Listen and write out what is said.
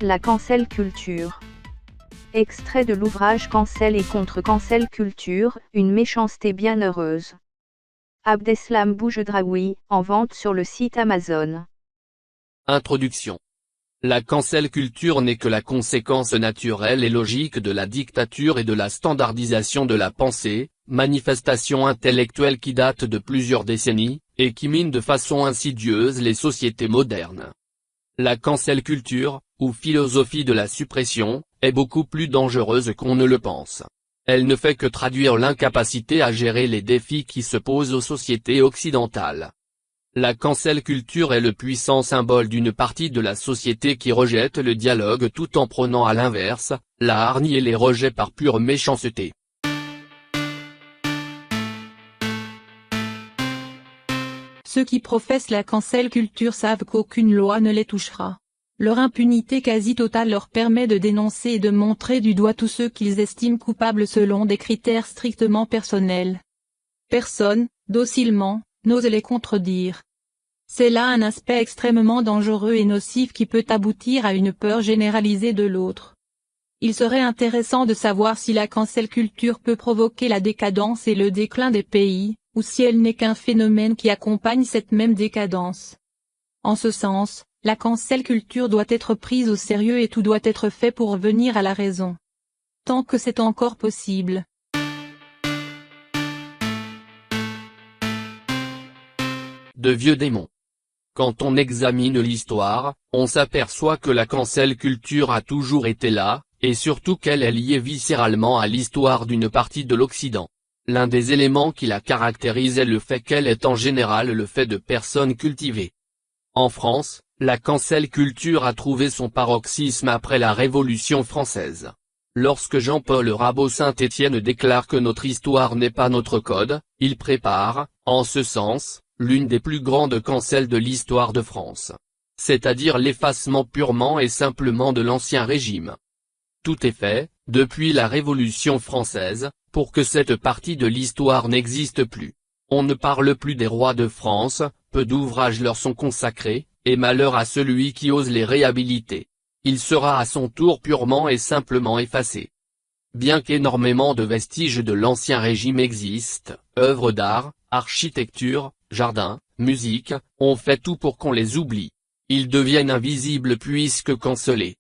La cancel culture. Extrait de l'ouvrage Cancel et contre cancel culture, une méchanceté bienheureuse. Abdeslam Boujedraoui, en vente sur le site Amazon. Introduction. La cancel culture n'est que la conséquence naturelle et logique de la dictature et de la standardisation de la pensée, manifestation intellectuelle qui date de plusieurs décennies, et qui mine de façon insidieuse les sociétés modernes. La cancel culture, ou philosophie de la suppression, est beaucoup plus dangereuse qu'on ne le pense. Elle ne fait que traduire l'incapacité à gérer les défis qui se posent aux sociétés occidentales. La cancel culture est le puissant symbole d'une partie de la société qui rejette le dialogue tout en prônant à l'inverse, la hargne et les rejets par pure méchanceté. Ceux qui professent la cancel culture savent qu'aucune loi ne les touchera. Leur impunité quasi totale leur permet de dénoncer et de montrer du doigt tous ceux qu'ils estiment coupables selon des critères strictement personnels. Personne, docilement, n'ose les contredire. C'est là un aspect extrêmement dangereux et nocif qui peut aboutir à une peur généralisée de l'autre. Il serait intéressant de savoir si la cancel culture peut provoquer la décadence et le déclin des pays, ou si elle n'est qu'un phénomène qui accompagne cette même décadence. En ce sens, la cancel culture doit être prise au sérieux et tout doit être fait pour revenir à la raison. Tant que c'est encore possible. De vieux démons. Quand on examine l'histoire, on s'aperçoit que la cancel culture a toujours été là, et surtout qu'elle est liée viscéralement à l'histoire d'une partie de l'Occident. L'un des éléments qui la caractérise est le fait qu'elle est en général le fait de personnes cultivées. En France, la cancel culture a trouvé son paroxysme après la Révolution française. Lorsque Jean-Paul Rabot-Saint-Étienne déclare que notre histoire n'est pas notre code, il prépare, en ce sens, l'une des plus grandes cancels de l'histoire de France. C'est-à-dire l'effacement purement et simplement de l'Ancien Régime. Tout est fait, depuis la Révolution française, pour que cette partie de l'histoire n'existe plus. On ne parle plus des rois de France, peu d'ouvrages leur sont consacrés, et malheur à celui qui ose les réhabiliter. Il sera à son tour purement et simplement effacé. Bien qu'énormément de vestiges de l'Ancien Régime existent, œuvres d'art, architecture, jardins, musique, on fait tout pour qu'on les oublie. Ils deviennent invisibles puisque cancellés.